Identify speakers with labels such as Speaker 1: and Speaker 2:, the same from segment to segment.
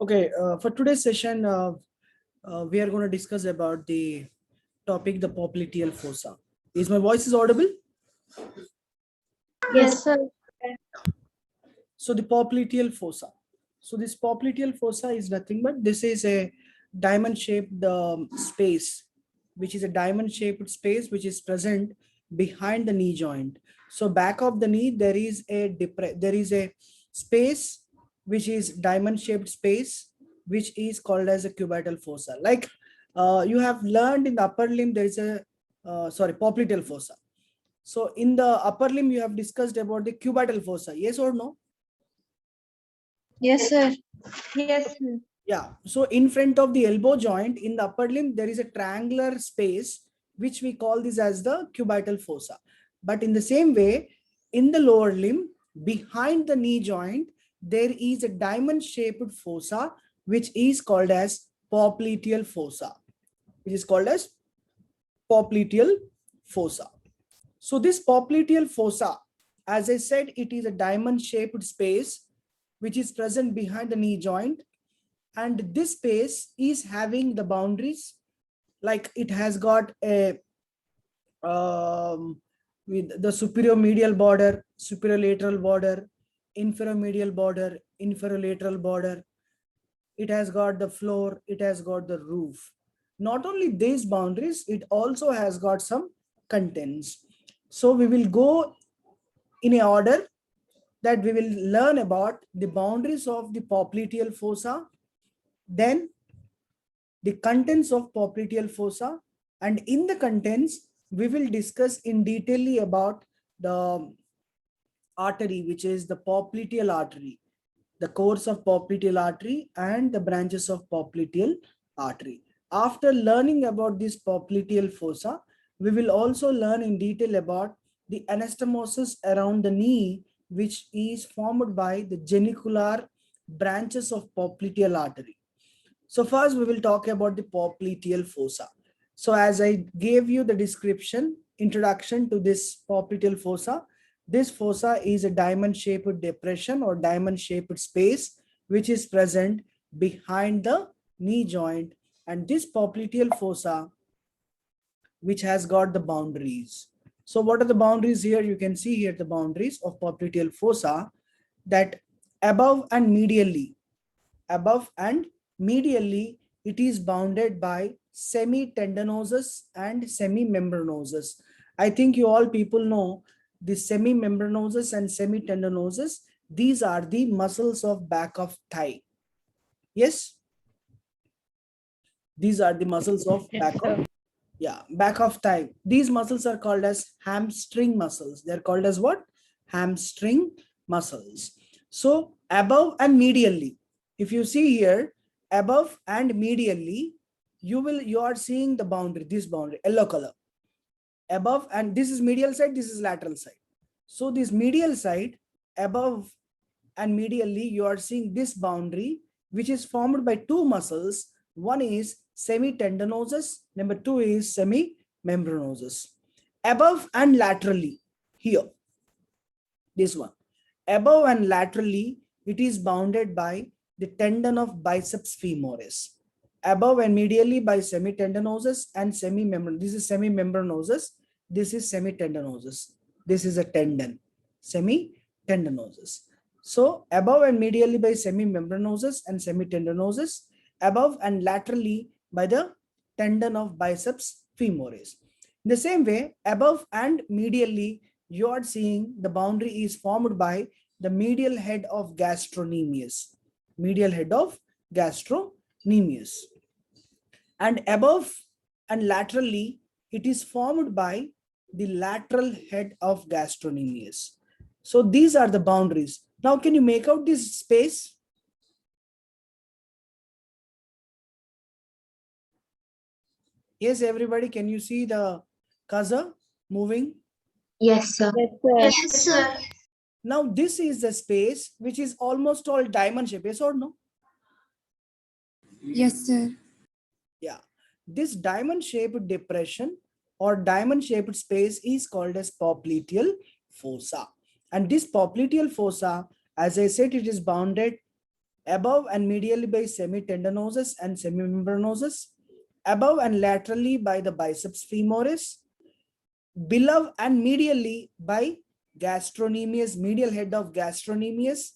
Speaker 1: Okay, for today's session, we are going to discuss about the topic, the popliteal fossa. Is my voice is audible?
Speaker 2: Yes, sir.
Speaker 1: So the popliteal fossa. So this popliteal fossa is nothing but this is a diamond-shaped space, which is a diamond-shaped space which is present behind the knee joint. So back of the knee there is a space which is diamond-shaped space which is called as a cubital fossa. Like you have learned in the upper limb there is a popliteal fossa. So in the upper limb you have discussed about the cubital fossa. Yes or no?
Speaker 2: Yes, sir. Yes, sir.
Speaker 1: Yeah, so in front of the elbow joint in the upper limb, there is a triangular space, which we call this as the cubital fossa. But in the same way, in the lower limb, behind the knee joint, there is a diamond shaped fossa, which is called as popliteal fossa, which is called as popliteal fossa. So this popliteal fossa, as I said, it is a diamond shaped space, which is present behind the knee joint, and this space is having the boundaries, like it has got a with the superior medial border, superior lateral border, inferior medial border, inferior lateral border. It has got the floor, it has got the roof. Not only these boundaries, it also has got some contents. So we will go in a order that we will learn about the boundaries of the popliteal fossa, then the contents of popliteal fossa, and in the contents we will discuss in detail about the artery, which is the popliteal artery, the course of popliteal artery and the branches of popliteal artery. After learning about this popliteal fossa, we will also learn in detail about the anastomosis around the knee, which is formed by the genicular branches of popliteal artery. So first we will talk about the popliteal fossa. So as I gave you the description, introduction to this popliteal fossa, this fossa is a diamond-shaped depression or diamond-shaped space which is present behind the knee joint, and this popliteal fossa which has got the boundaries. So what are the boundaries here? You can see here the boundaries of popliteal fossa, that above and medially, above and medially, it is bounded by semitendinosus and semimembranosus. I think you all people know the semimembranosus and semitendinosus. These are the muscles of back of thigh. Yes, these are the muscles of back of thigh. These muscles are called as hamstring muscles. They're called as what? Hamstring muscles. So above and medially, if you see here, above and medially, you are seeing the boundary, this boundary, yellow color. Above, and this is medial side, this is lateral side. So this medial side, above and medially, you are seeing this boundary, which is formed by two muscles. One is semitendinosus, number two is semimembranosus. Above and laterally, here, this one. Above and laterally, it is bounded by the tendon of biceps femoris. Above and medially by semitendinosus and semimembranosus. This is semimembranosus. This is semitendinosus. This is a tendon, semitendinosus. So above and medially by semimembranosus and semitendinosus, above and laterally by the tendon of biceps femoris. In the same way, above and medially, you are seeing the boundary is formed by the medial head of gastrocnemius. Medial head of gastrocnemius. And above and laterally, it is formed by the lateral head of gastrocnemius. So these are the boundaries. Now, can you make out this space? Yes, everybody, can you see the cursor moving?
Speaker 2: Yes, sir.
Speaker 3: Yes, sir.
Speaker 1: Now, this is the space which is almost all diamond shape, yes or no?
Speaker 3: Yes, sir.
Speaker 1: Yeah. This diamond shaped depression or diamond shaped space is called as popliteal fossa. And this popliteal fossa, as I said, it is bounded above and medially by semitendinosus and semimembranosus, above and laterally by the biceps femoris, below and medially by gastrocnemius, medial head of gastrocnemius,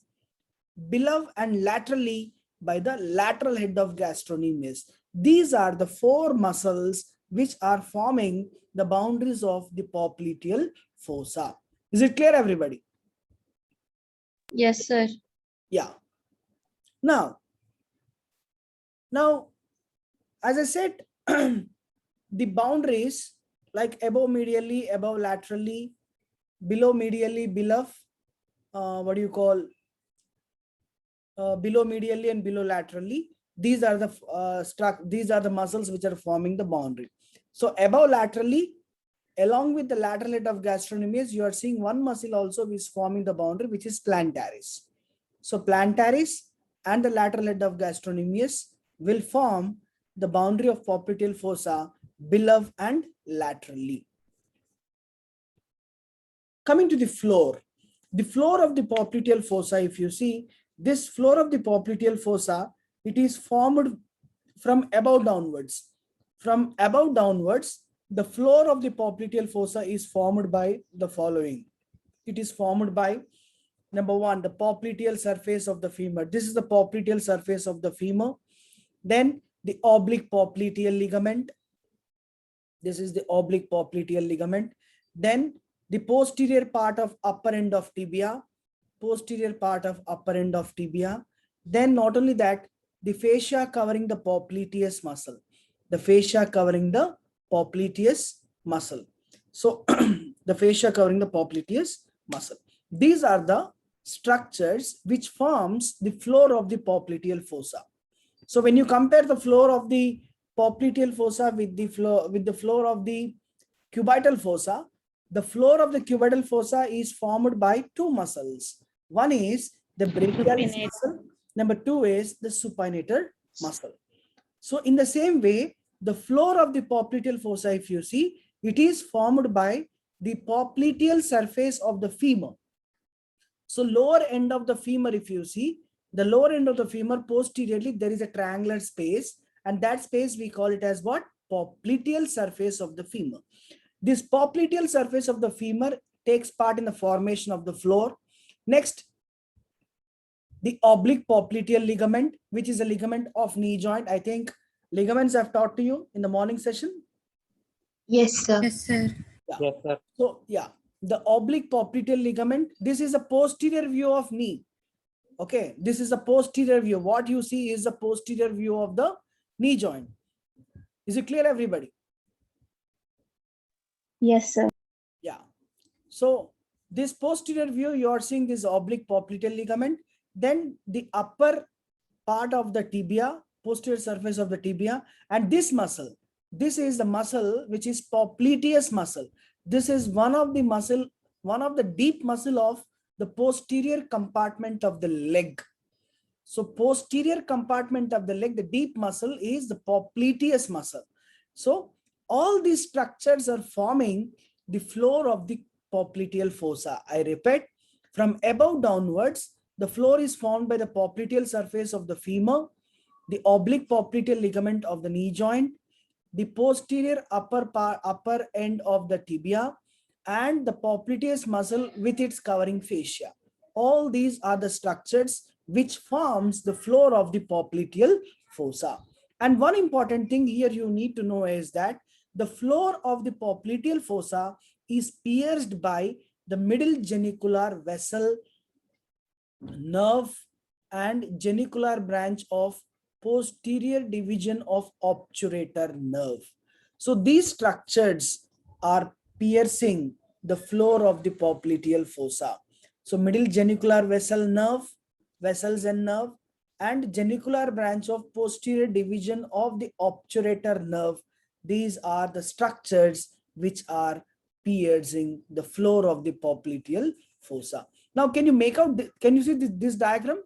Speaker 1: below and laterally by the lateral head of gastrocnemius. These are the four muscles which are forming the boundaries of the popliteal fossa. Is it clear, everybody?
Speaker 2: Yes, sir.
Speaker 1: Yeah. Now, as I said, the boundaries like above medially, above laterally, below medially, below, what do you call, below medially and below laterally. These are the muscles which are forming the boundary. So above laterally, along with the lateral head of gastrocnemius, you are seeing one muscle also which is forming the boundary, which is plantaris. So plantaris and the lateral head of gastrocnemius will form the boundary of popliteal fossa below and laterally. Coming to the floor of the popliteal fossa, if you see this floor of the popliteal fossa, it is formed from above downwards. From above downwards, the floor of the popliteal fossa is formed by the following. It is formed by, number one, the popliteal surface of the femur. This is the popliteal surface of the femur. Then the oblique popliteal ligament. This is the oblique popliteal ligament. Then the posterior part of upper end of tibia. Posterior part of upper end of tibia. Then not only that, the fascia covering the popliteus muscle. The fascia covering the popliteus muscle. So the fascia covering the popliteus muscle. These are the structures which forms the floor of the popliteal fossa. So when you compare the floor of the popliteal fossa with the floor of the cubital fossa, the floor of the cubital fossa is formed by two muscles. One is the brachialis muscle. Number two is the supinator muscle. So in the same way, the floor of the popliteal fossa, if you see, it is formed by the popliteal surface of the femur. So lower end of the femur, if you see, the lower end of the femur posteriorly, there is a triangular space, and that space we call it as what? Popliteal surface of the femur. This popliteal surface of the femur takes part in the formation of the floor. Next, the oblique popliteal ligament, which is a ligament of knee joint. I think ligaments I've taught to you in the morning session.
Speaker 2: Yes, sir.
Speaker 3: Yes, sir.
Speaker 1: Yeah.
Speaker 4: Yes, sir.
Speaker 1: So yeah, the oblique popliteal ligament, this is a posterior view of knee. Okay, this is a posterior view. What you see is a posterior view of the knee joint. Is it clear, everybody?
Speaker 2: Yes, sir.
Speaker 1: Yeah. So this posterior view, you are seeing this oblique popliteal ligament. Then the upper part of the tibia, posterior surface of the tibia, and this muscle. This is the muscle which is popliteus muscle. This is one of the deep muscle of the posterior compartment of the leg. So posterior compartment of the leg, the deep muscle is the popliteus muscle. So all these structures are forming the floor of the popliteal fossa. I repeat, from above downwards, the floor is formed by the popliteal surface of the femur, the oblique popliteal ligament of the knee joint, the posterior upper end of the tibia, and the popliteus muscle with its covering fascia. All these are the structures which forms the floor of the popliteal fossa. And one important thing here you need to know is that the floor of the popliteal fossa is pierced by the middle genicular vessel, nerve, and genicular branch of posterior division of obturator nerve. So these structures are piercing the floor of the popliteal fossa. So middle genicular vessel, nerve, vessels and nerve, and genicular branch of posterior division of the obturator nerve. These are the structures which are piercing the floor of the popliteal fossa. Now, can you make out, can you see this diagram?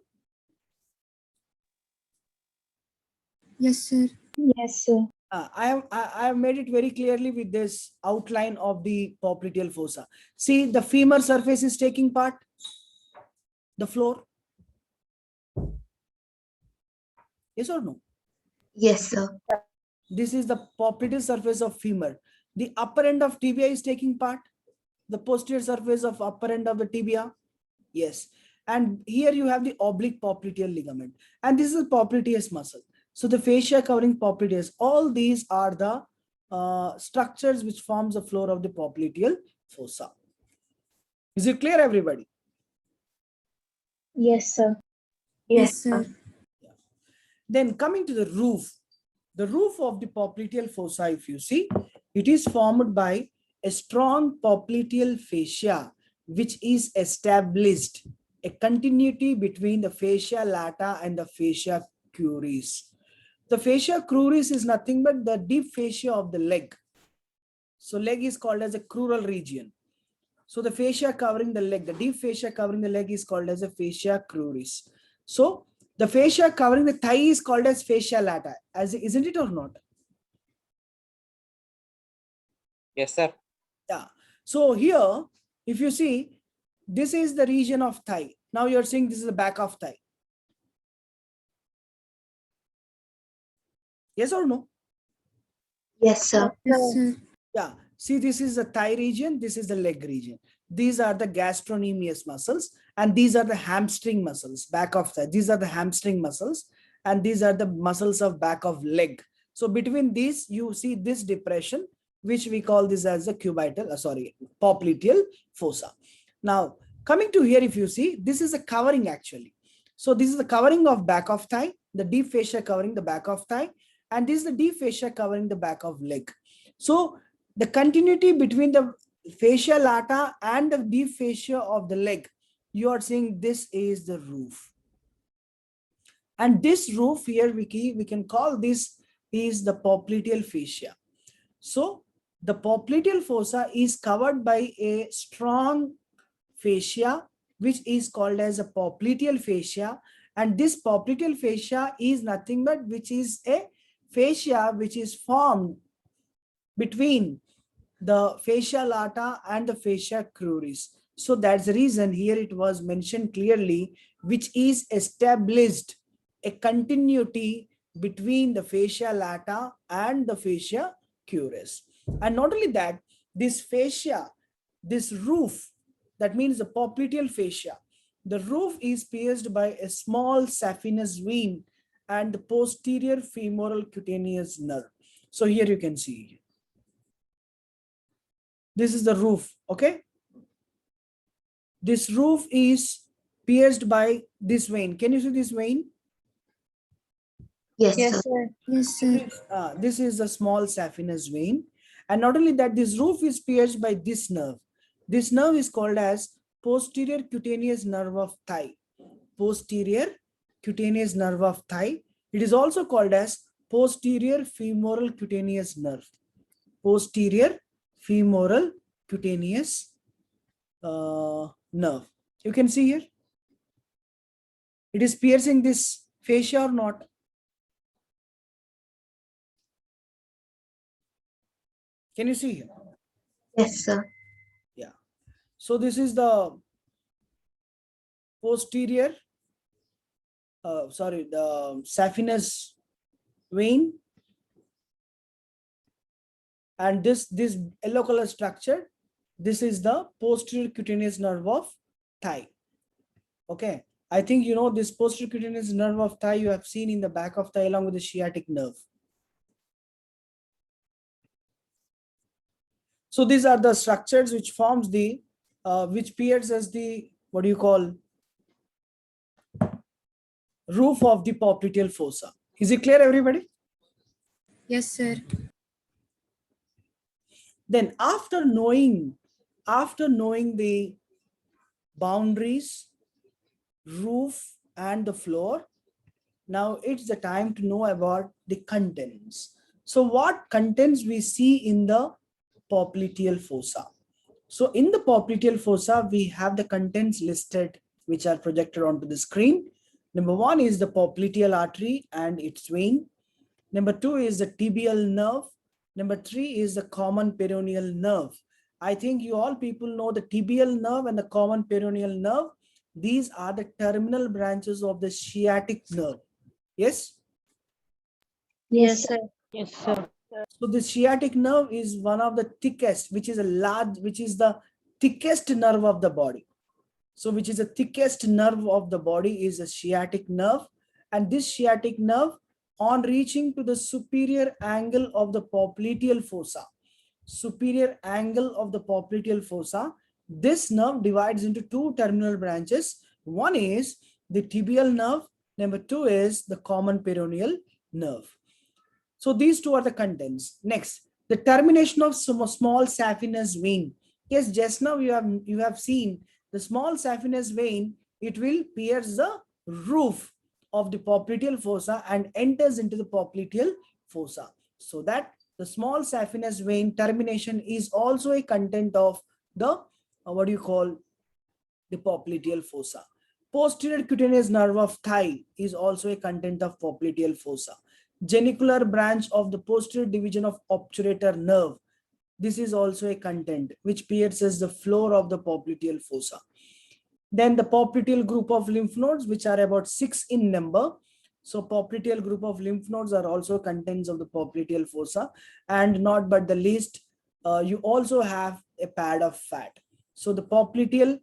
Speaker 3: Yes, sir.
Speaker 2: Yes, sir.
Speaker 1: I have made it very clearly with this outline of the popliteal fossa. See, the femur surface is taking part, the floor. Yes or no?
Speaker 2: Yes, sir.
Speaker 1: This is the popliteal surface of femur. The upper end of tibia is taking part. The posterior surface of upper end of the tibia. Yes. And here you have the oblique popliteal ligament. And this is the popliteus muscle. So the fascia covering popliteus. All these are the structures which forms the floor of the popliteal fossa. Is it clear, everybody?
Speaker 2: Yes, sir.
Speaker 3: Yes, sir.
Speaker 1: Then coming to the roof of the popliteal fossa, if you see, it is formed by a strong popliteal fascia, which is established a continuity between the fascia lata and the fascia cruris. The fascia cruris is nothing but the deep fascia of the leg. So leg is called as a crural region. So the fascia covering the leg, the deep fascia covering the leg is called as a fascia cruris. So the fascia covering the thigh is called as fascia lata, isn't it or not?
Speaker 4: Yes, sir.
Speaker 1: Yeah. So here, if you see, this is the region of thigh. Now you're seeing this is the back of thigh. Yes or no?
Speaker 2: Yes, sir.
Speaker 3: Yes, sir.
Speaker 1: Yeah. See, this is the thigh region. This is the leg region. These are the gastrocnemius muscles, and these are the hamstring muscles, back of thigh. These are the hamstring muscles, and these are the muscles of back of leg. So between these, you see this depression, which we call this as the popliteal fossa. Now, coming to here, if you see, this is a covering actually. So this is the covering of back of thigh, the deep fascia covering the back of thigh, and this is the deep fascia covering the back of leg. So the continuity between the fascia lata and the deep fascia of the leg, you are seeing this is the roof. And this roof here, we can call this is the popliteal fascia. So the popliteal fossa is covered by a strong fascia, which is called as a popliteal fascia. And this popliteal fascia is nothing but which is a fascia which is formed between the fascia lata and the fascia cruris. So that's the reason here it was mentioned clearly, which is established a continuity between the fascia lata and the fascia cruris. And not only that, this fascia, this roof, that means the popliteal fascia, the roof is pierced by a small saphenous vein and the posterior femoral cutaneous nerve. So here you can see. This is the roof, okay? This roof is pierced by this vein. Can you see this vein?
Speaker 2: Yes,
Speaker 3: Yes,
Speaker 2: sir.
Speaker 3: sir. Yes, sir.
Speaker 1: This is a small saphenous vein. And not only that, this roof is pierced by this nerve. This nerve is called as posterior cutaneous nerve of thigh. Posterior cutaneous nerve of thigh. It is also called as posterior femoral cutaneous nerve. Posterior femoral cutaneous nerve. You can see here. It is piercing this fascia or not? Can you see here?
Speaker 2: Yes, sir.
Speaker 1: Yeah. So this is the posterior, the saphenous vein. And this yellow color structure, this is the posterior cutaneous nerve of thigh. Okay. I think you know this posterior cutaneous nerve of thigh you have seen in the back of thigh along with the sciatic nerve. So these are the structures which forms the, which appears as the, what do you call, roof of the popliteal fossa. Is it clear, everybody?
Speaker 3: Yes, sir.
Speaker 1: Then after knowing the boundaries, roof and the floor, now it's the time to know about the contents. So what contents we see in the popliteal fossa? So in the popliteal fossa, we have the contents listed, which are projected onto the screen. Number one is the popliteal artery and its vein. Number two is the tibial nerve. Number three is the common peroneal nerve. I think you all people know the tibial nerve and the common peroneal nerve. These are the terminal branches of the sciatic nerve. Yes.
Speaker 2: Yes, sir.
Speaker 5: Yes, sir.
Speaker 1: So the sciatic nerve is one of the thickest, which is the thickest nerve of the body. So which is the thickest nerve of the body is a sciatic nerve. And this sciatic nerve, on reaching to the superior angle of the popliteal fossa, this nerve divides into two terminal branches. One is the tibial nerve. Number two is the common peroneal nerve. So these two are the contents. Next, the termination of small saphenous vein. Yes, just now you have seen the small saphenous vein. It will pierce the roof of the popliteal fossa and enters into the popliteal fossa. So that the small saphenous vein termination is also a content of the what do you call the popliteal fossa. Posterior cutaneous nerve of thigh is also a content of popliteal fossa. Genicular branch of the posterior division of obturator nerve. This is also a content which pierces the floor of the popliteal fossa. Then the popliteal group of lymph nodes, which are about 6 in number. So popliteal group of lymph nodes are also contents of the popliteal fossa. And not but the least, you also have a pad of fat. So the popliteal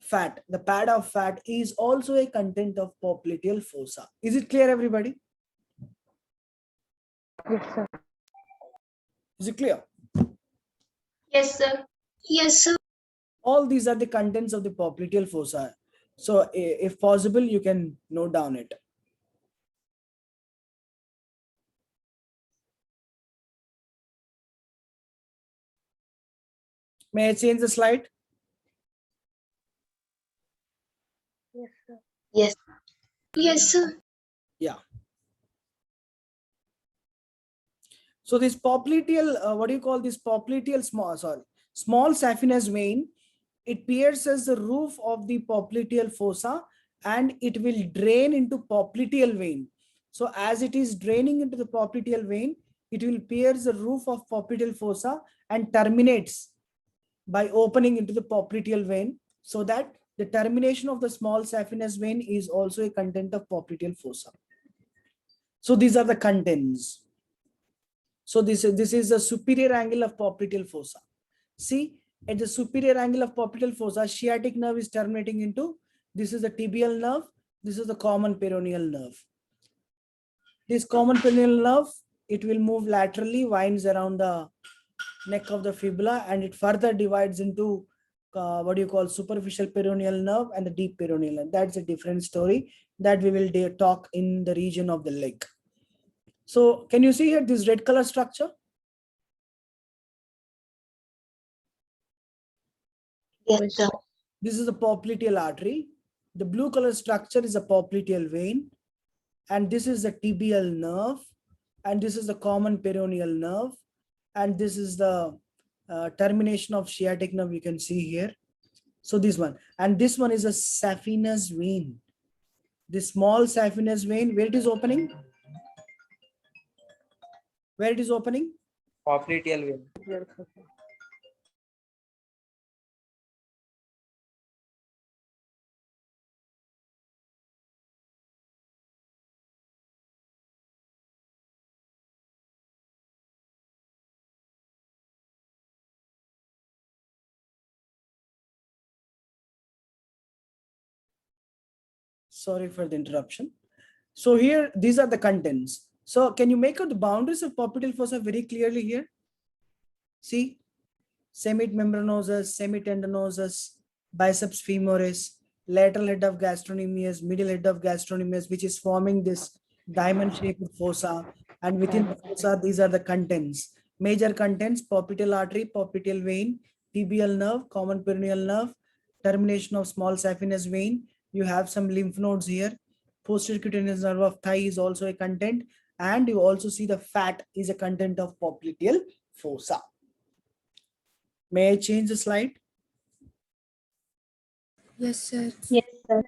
Speaker 1: fat, the pad of fat is also a content of popliteal fossa. Is it clear, everybody?
Speaker 5: Yes, sir.
Speaker 1: Is it clear?
Speaker 2: Yes, sir. Yes, sir.
Speaker 1: All these are the contents of the popliteal fossa. So if possible, you can note down it. May I change the slide?
Speaker 5: Yes, sir.
Speaker 2: Yes. Yes, sir.
Speaker 1: Yeah. So this popliteal, what do you call this popliteal small saphenous vein, it pierces the roof of the popliteal fossa and it will drain into popliteal vein. So as it is draining into the popliteal vein, it will pierce the roof of popliteal fossa and terminates by opening into the popliteal vein, so that the termination of the small saphenous vein is also a content of popliteal fossa. So these are the contents. So this is the superior angle of popliteal fossa. See, at the superior angle of popliteal fossa, sciatic nerve is terminating into, this is the tibial nerve, this is the common peroneal nerve. This common peroneal nerve, it will move laterally, winds around the neck of the fibula, and it further divides into what do you call superficial peroneal nerve and the deep peroneal nerve. That's a different story that we will talk in the region of the leg. So can you see here this red color structure?
Speaker 2: Yes, sir.
Speaker 1: This is the popliteal artery. The blue color structure is a popliteal vein. And this is the tibial nerve. And this is the common peroneal nerve. And this is the termination of sciatic nerve you can see here. So this one. And this one is a saphenous vein. This small saphenous vein, where it is opening? Where it is opening?
Speaker 4: Popliteal vein.
Speaker 5: Yes, sir.
Speaker 1: Sorry for the interruption. So here, these are the contents. So can you make out the boundaries of popliteal fossa very clearly here? See, semimembranosus, semitendinosus, biceps femoris, lateral head of gastrocnemius, middle head of gastrocnemius, which is forming this diamond-shaped fossa. And within the fossa, these are the contents. Major contents: popliteal artery, popliteal vein, tibial nerve, common peroneal nerve, termination of small saphenous vein. You have some lymph nodes here. Posterior cutaneous nerve of thigh is also a content. And you also see the fat is a content of popliteal fossa. May I change the slide?
Speaker 3: Yes, sir.
Speaker 5: Yes, sir.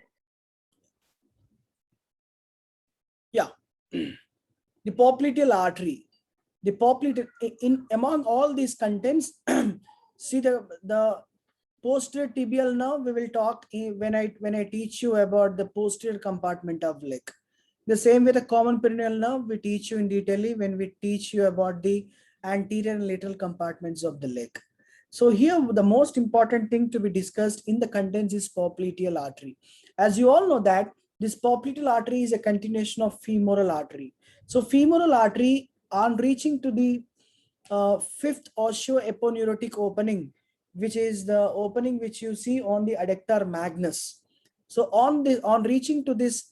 Speaker 1: Yeah. The popliteal artery. The popliteal, among all these contents, see the posterior tibial nerve, we will talk when I teach you about the posterior compartment of leg. The same way the common perineal nerve we teach you in detail when we teach you about the anterior and lateral compartments of the leg. So here the most important thing to be discussed in the contents is popliteal artery. As you all know that this popliteal artery is a continuation of femoral artery. So femoral artery, on reaching to the fifth osteoaponeurotic opening, which is the opening which you see on the adductor magnus. So on reaching to this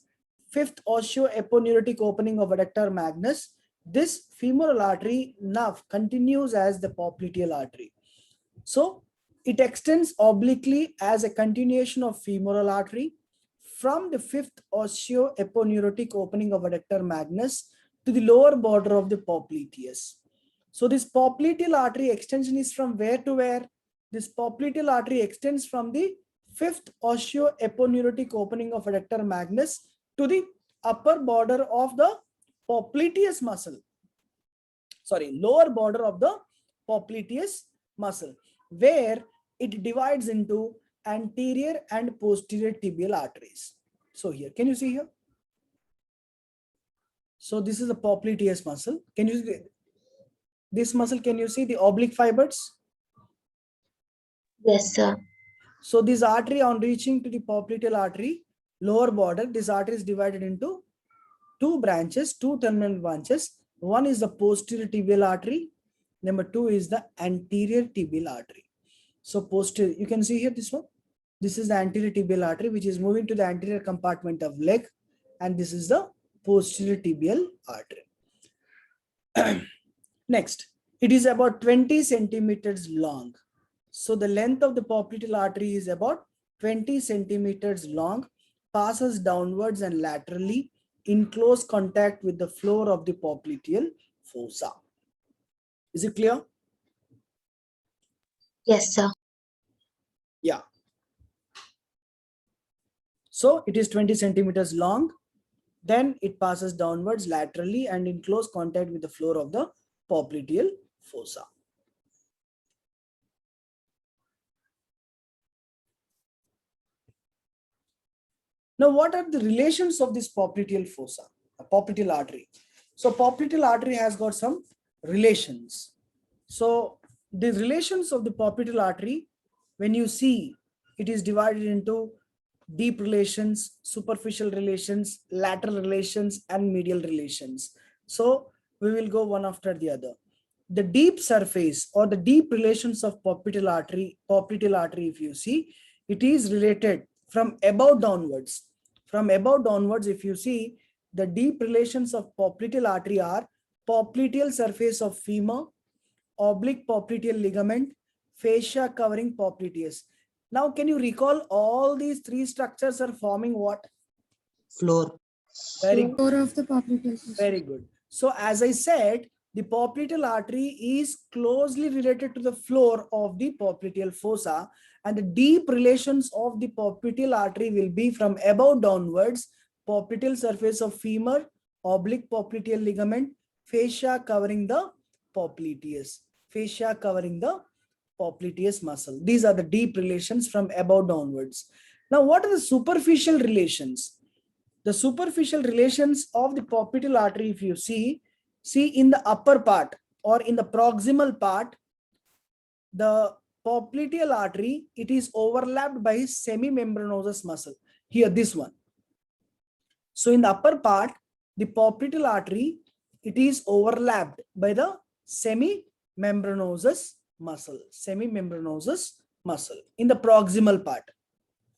Speaker 1: fifth osteoaponeurotic opening of adductor magnus, this femoral artery nerve continues as the popliteal artery. So it extends obliquely as a continuation of femoral artery from the fifth osteoaponeurotic opening of adductor magnus to the lower border of the popliteus. So this popliteal artery extension is from where to where? This popliteal artery extends from the fifth osteoaponeurotic opening of adductor magnus to the upper border of the popliteus muscle. Sorry, lower border of the popliteus muscle, where it divides into anterior and posterior tibial arteries. So here, can you see here? So this is the popliteus muscle. Can you see this muscle? Can you see the oblique fibers?
Speaker 2: Yes, sir.
Speaker 1: So this artery, on reaching to the popliteal artery, lower border, this artery is divided into two branches, two terminal branches. One is the posterior tibial artery. Number two is the anterior tibial artery. So posterior, you can see here this one. This is the anterior tibial artery, which is moving to the anterior compartment of leg. And this is the posterior tibial artery. Next, it is about 20 centimeters long. So the length of the popliteal artery is about 20 centimeters long, passes downwards and laterally in close contact with the floor of the popliteal fossa. Is it clear?
Speaker 2: Yes, sir.
Speaker 1: Yeah. So it is 20 centimeters long. Then it passes downwards laterally and in close contact with the floor of the popliteal fossa. Now, what are the relations of this popliteal fossa, popliteal artery? So popliteal artery has got some relations. So the relations of the popliteal artery, when you see, it is divided into deep relations, superficial relations, lateral relations, and medial relations. So we will go one after the other. The deep surface or the deep relations of popliteal artery, if you see, it is related from above downwards. From above downwards, if you see, the deep relations of popliteal artery are popliteal surface of femur, oblique popliteal ligament, fascia covering popliteus. Now, can you recall all these three structures are forming what?
Speaker 6: Floor.
Speaker 1: Very good.
Speaker 3: Floor of the popliteal fossa.
Speaker 1: Very good. So as I said, the popliteal artery is closely related to the floor of the popliteal fossa, and the deep relations of the popliteal artery will be from above downwards, popliteal surface of femur, oblique popliteal ligament, fascia covering the popliteus, muscle. These are the deep relations from above downwards. Now, what are the superficial relations? The superficial relations of the popliteal artery, if you see in the upper part or in the proximal part, the popliteal artery, it is overlapped by semimembranosus muscle. Here, this one. So in the upper part, the popliteal artery, it is overlapped by the semimembranosus muscle. In the proximal part.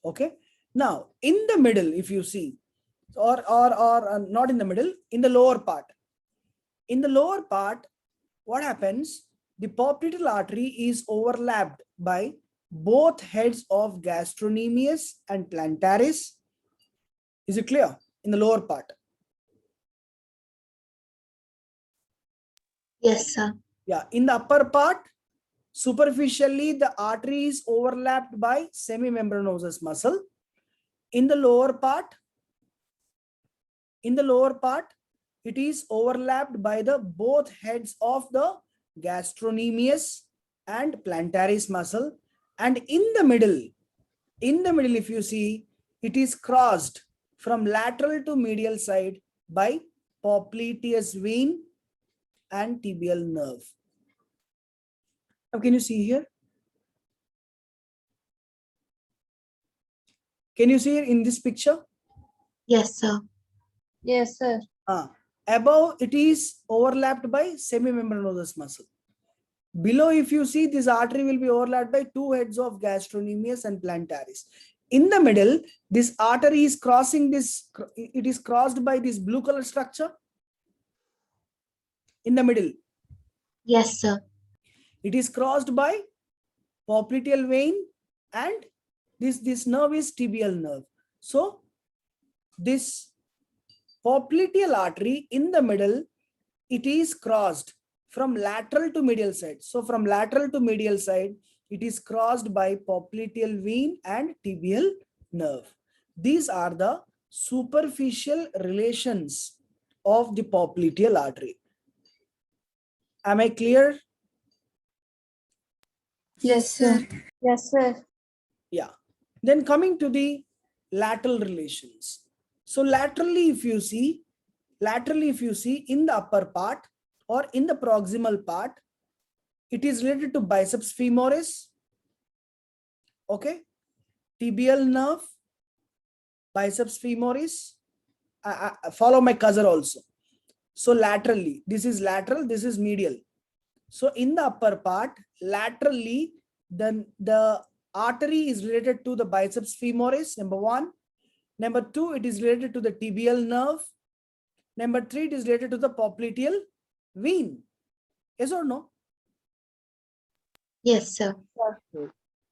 Speaker 1: Okay. Now, in the middle, if you see, or not in the middle, in the lower part. In the lower part, what happens? The popliteal artery is overlapped by both heads of gastrocnemius and plantaris. Is it clear? In the lower part.
Speaker 2: Yes, sir.
Speaker 1: Yeah. In the upper part, superficially, the artery is overlapped by semimembranosus muscle. In the lower part, it is overlapped by the both heads of the gastrocnemius and plantaris muscle. And in the middle, if you see, it is crossed from lateral to medial side by popliteus vein and tibial nerve. Now, can you see here? Can you see it in this picture?
Speaker 2: Yes, sir.
Speaker 5: Yes, sir.
Speaker 1: Above, it is overlapped by semimembranosus muscle. Below, if you see, this artery will be overlapped by two heads of gastrocnemius and plantaris. In the middle, this artery is crossing this, it is crossed by this blue color structure. In the middle,
Speaker 2: Yes, sir.
Speaker 1: it is crossed by popliteal vein and this nerve is tibial nerve. So this popliteal artery in the middle, it is crossed from lateral to medial side. So from lateral to medial side, it is crossed by popliteal vein and tibial nerve. These are the superficial relations of the popliteal artery. Am I clear?
Speaker 3: Yes, sir.
Speaker 5: Yes, sir.
Speaker 1: Yeah. Then coming to the lateral relations. So laterally, if you see in the upper part or in the proximal part, it is related to biceps femoris, okay, tibial nerve, biceps femoris. Follow my cursor also. So laterally, this is lateral, this is medial. So in the upper part, laterally, then the artery is related to the biceps femoris, number one. Number two, it is related to the tibial nerve. Number three, it is related to the popliteal vein. Yes or no?
Speaker 2: Yes, sir.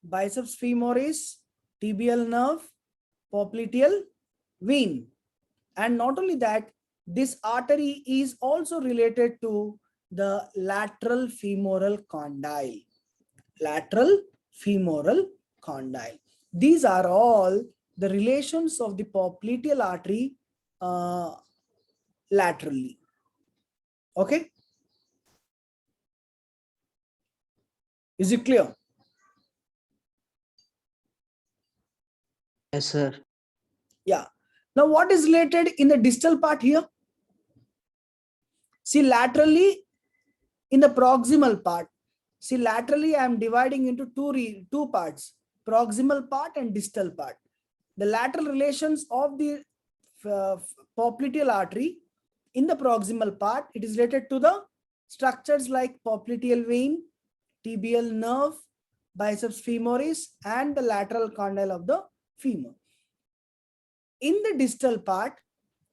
Speaker 1: Biceps femoris, tibial nerve, popliteal vein. And not only that, this artery is also related to the lateral femoral condyle. Lateral femoral condyle. These are all the relations of the popliteal artery laterally. Okay? Is it clear?
Speaker 4: Yes, sir.
Speaker 1: Yeah. Now, what is related in the distal part here? See, laterally in the proximal part. See, laterally I am dividing into two parts, proximal part and distal part. The lateral relations of the popliteal artery in the proximal part, it is related to the structures like popliteal vein, tibial nerve, biceps femoris, and the lateral condyle of the femur. In the distal part,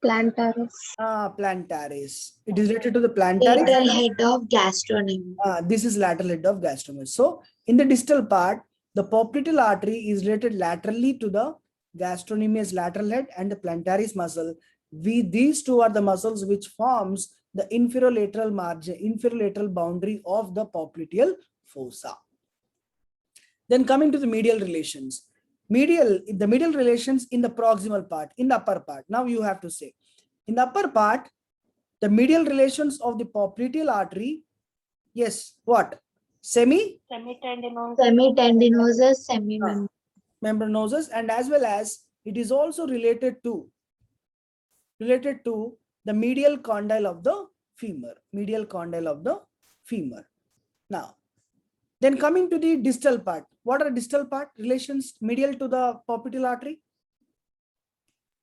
Speaker 5: Plantaris.
Speaker 1: plantaris. It is related to the plantaris.
Speaker 2: Lateral head of gastronomy.
Speaker 1: This is lateral head of gastrocnemius. So in the distal part, the popliteal artery is related laterally to the gastrocnemius lateral head and the plantaris muscle. These two are the muscles which forms the inferolateral margin, inferolateral boundary of the popliteal fossa. Then coming to the medial relations. The medial relations in the proximal part, in the upper part. Now you have to say, in the upper part, the medial relations of the popliteal artery, yes, what?
Speaker 5: Semitendinosus.
Speaker 2: Semitendinosus, semimembranosus.
Speaker 1: Membranosus, and as well as it is also related to the medial condyle of the femur. Medial condyle of the femur. Now, then coming to the distal part. What are distal part relations medial to the popliteal artery?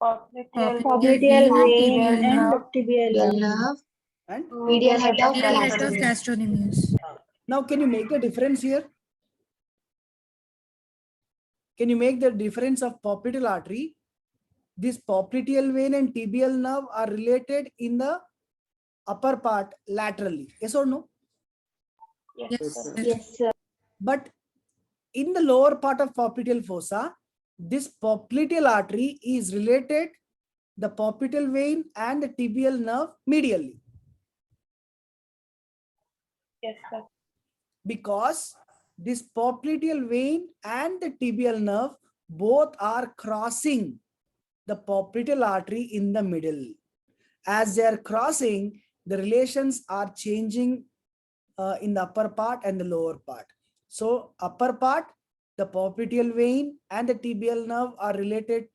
Speaker 5: Popliteal vein and tibial
Speaker 2: Tibial
Speaker 5: nerve.
Speaker 2: nerve.
Speaker 1: And
Speaker 2: Medial head of
Speaker 3: Medial head of
Speaker 2: gastronomy.
Speaker 3: gastrocnemius.
Speaker 1: now, can you make the difference here? Can you make the difference of popliteal artery? This popliteal vein and tibial nerve are related in the upper part laterally. Yes or no?
Speaker 3: Yes, sir.
Speaker 5: Yes, sir.
Speaker 1: But in the lower part of popliteal fossa, this popliteal artery is related, the popliteal vein and the tibial nerve medially.
Speaker 5: Yes, sir.
Speaker 1: Because this popliteal vein and the tibial nerve both are crossing the popliteal artery in the middle. As they are crossing, the relations are changing in the upper part and the lower part. So upper part, the popliteal vein and the tibial nerve are related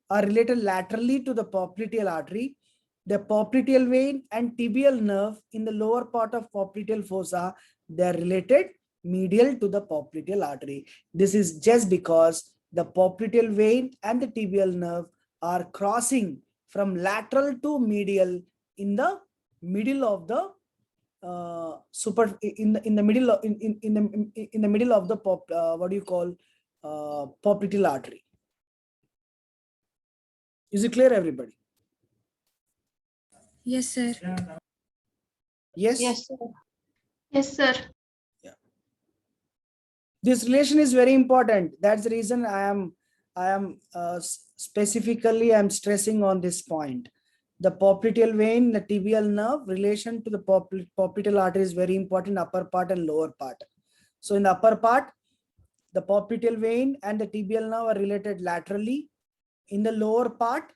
Speaker 1: laterally to the popliteal artery. the popliteal vein and tibial nerve in the lower part of popliteal fossa, they are related medial to the popliteal artery. This is just because the popliteal vein and the tibial nerve are crossing from lateral to medial in the middle of the in the middle of in the middle of the popliteal artery. Is it clear, everybody?
Speaker 3: Yes, sir.
Speaker 1: Yes.
Speaker 5: Yes, sir.
Speaker 2: Yes, sir.
Speaker 1: This relation is very important. That's the reason I am specifically I'm stressing on this point. The popliteal vein, the tibial nerve relation to the popliteal artery is very important, upper part and lower part. So in the upper part, the popliteal vein and the tibial nerve are related laterally. In the lower part,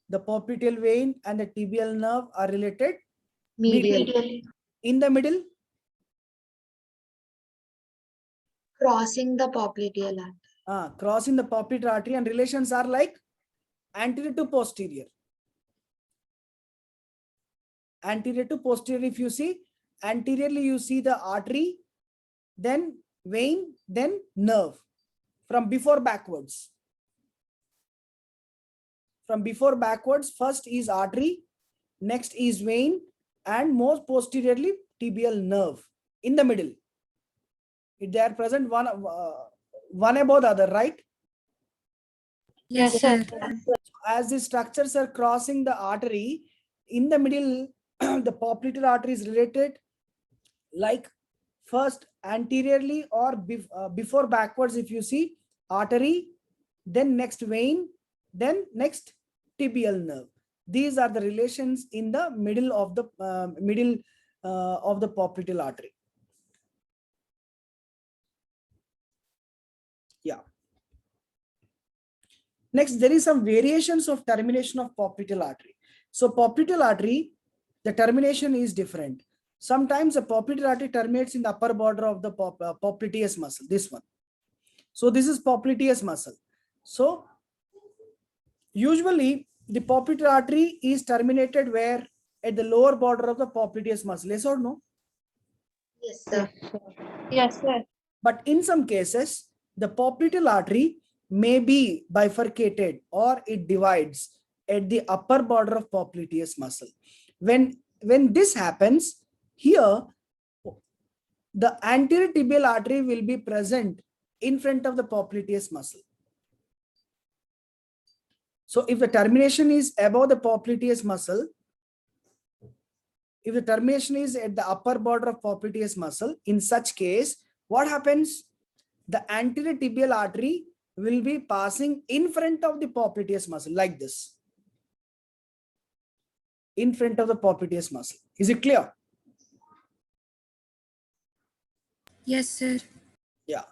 Speaker 1: the popliteal vein and the tibial nerve are related
Speaker 2: Medial.
Speaker 1: in the middle.
Speaker 2: Crossing the popliteal artery.
Speaker 1: Crossing the popliteal artery, and relations are like anterior to posterior. Anterior to posterior, if you see, anteriorly you see the artery, then vein, then nerve, from before backwards. From before backwards, first is artery, next is vein, and most posteriorly tibial nerve in the middle. They are present one above the other, right?
Speaker 3: Yes, sir.
Speaker 1: As the structures are crossing the artery, in the middle, the popliteal artery is related like first anteriorly or before backwards, if you see, artery, then next vein, then next tibial nerve. These are the relations in the middle of the popliteal artery. Yeah. Next, there is some variations of termination of popliteal artery. So popliteal artery, the termination is different. Sometimes the popliteal artery terminates in the upper border of the popliteus muscle, this one. So this is popliteus muscle. So usually the popliteal artery is terminated where? At the lower border of the popliteus muscle. Yes or no?
Speaker 2: Yes, sir.
Speaker 5: Yes, sir.
Speaker 1: But in some cases, the popliteal artery may be bifurcated or it divides at the upper border of popliteus muscle. When this happens, here the anterior tibial artery will be present in front of the popliteus muscle. So if the termination is above the popliteus muscle, if the termination is at the upper border of popliteus muscle, in such case, what happens? The anterior tibial artery will be passing in front of the popliteus muscle like this. In front of the popliteus muscle. Is it clear?
Speaker 3: Yes, sir.
Speaker 1: Yeah.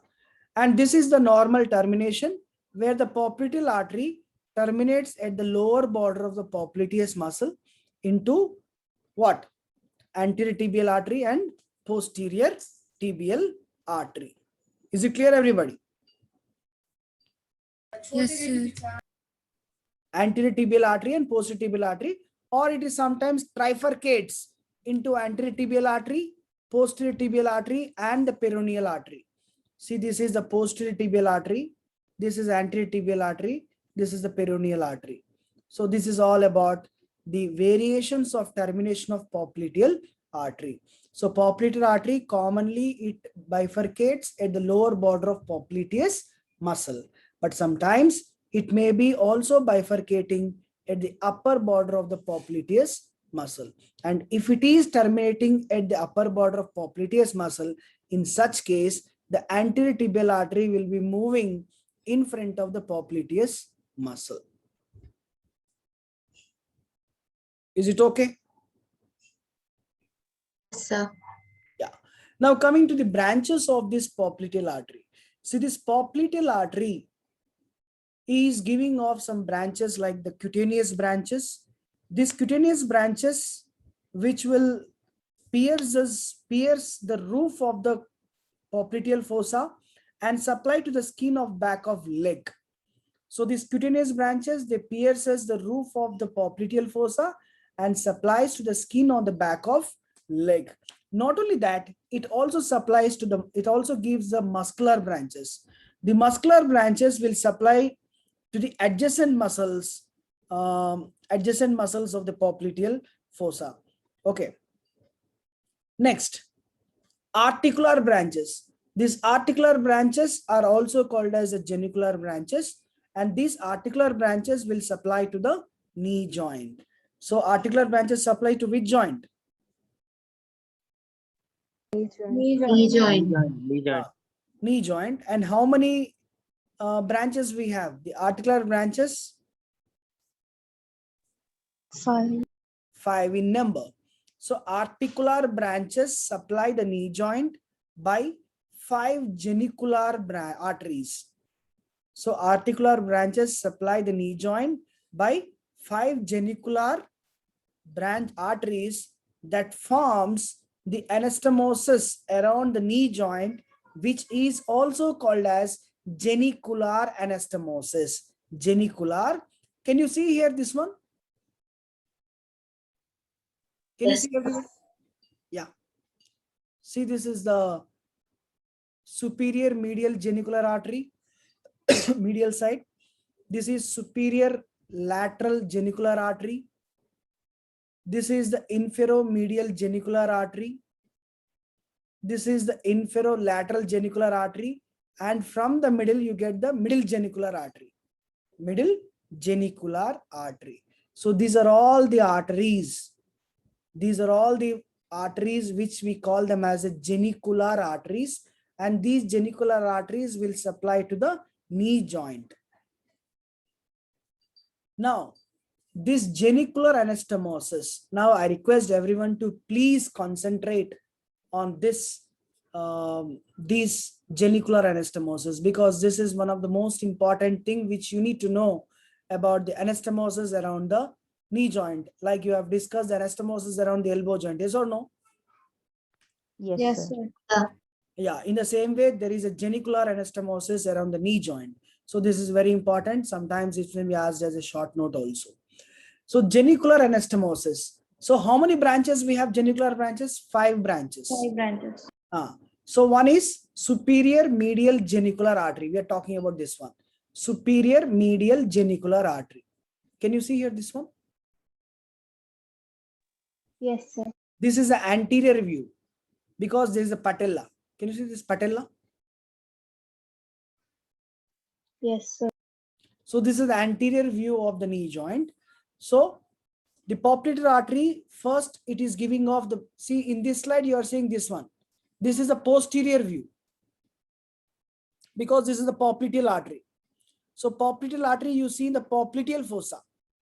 Speaker 1: And this is the normal termination where the popliteal artery terminates at the lower border of the popliteus muscle into what? Anterior tibial artery and posterior tibial artery. Is it clear, everybody?
Speaker 3: Yes, sir.
Speaker 1: Anterior tibial artery and posterior tibial artery, or it is sometimes trifurcates into anterior tibial artery, posterior tibial artery, and the peroneal artery. See, this is the posterior tibial artery, this is anterior tibial artery, this is the peroneal artery. So this is all about the variations of termination of popliteal artery. So popliteal artery, commonly it bifurcates at the lower border of popliteus muscle, but sometimes it may be also bifurcating at the upper border of the popliteus muscle. And if it is terminating at the upper border of popliteus muscle, in such case, the anterior tibial artery will be moving in front of the popliteus muscle. Is it okay?
Speaker 2: Yes, sir.
Speaker 1: Yeah. Now coming to the branches of this popliteal artery. See, this popliteal artery is giving off some branches like the cutaneous branches. These cutaneous branches, which will pierce the roof of the popliteal fossa and supply to the skin of back of leg. So these cutaneous branches, they pierces the roof of the popliteal fossa and supplies to the skin on the back of leg. Not only that, it also supplies to the, it also gives the muscular branches. The muscular branches will supply to the adjacent muscles of the popliteal fossa. Okay. Next, articular branches. These articular branches are also called as the genicular branches, and these articular branches will supply to the knee joint. So articular branches supply to which joint?
Speaker 2: Knee joint.
Speaker 1: Knee joint. And how many branches we have? The articular branches?
Speaker 5: 5.
Speaker 1: 5 in number. So articular branches supply the knee joint by 5 genicular arteries. So articular branches supply the knee joint by 5 genicular branch arteries that forms the anastomosis around the knee joint, which is also called as genicular anastomosis. Genicular. Can you see here this one? Can you see everyone? Yeah. See, this is the superior medial genicular artery, medial side. This is superior lateral genicular artery. This is the inferomedial genicular artery. This is the inferolateral genicular artery. And from the middle, you get the middle genicular artery. Middle genicular artery. So these are all the arteries. These are all the arteries which we call them as a genicular arteries. And these genicular arteries will supply to the knee joint. Now, this genicular anastomosis. Now I request everyone to please concentrate on this, these genicular anastomosis, because this is one of the most important thing which you need to know about the anastomosis around the knee joint. Like you have discussed the anastomosis around the elbow joint, yes or no?
Speaker 5: Yes, sir.
Speaker 1: Yeah, in the same way, there is a genicular anastomosis around the knee joint. So this is very important. Sometimes it may be asked as a short note also. So genicular anastomosis. So how many branches we have? Genicular branches? 5 branches.
Speaker 5: 5 branches.
Speaker 1: So one is superior medial genicular artery. We are talking about this one. Superior medial genicular artery. Can you see here this one?
Speaker 5: Yes, sir.
Speaker 1: This is the anterior view because there is a patella. Can you see this patella?
Speaker 5: Yes, sir.
Speaker 1: So this is the anterior view of the knee joint. So the popliteal artery, first it is giving off the, see in this slide you are seeing this one. This is a posterior view because this is the popliteal artery. So popliteal artery you see in the popliteal fossa.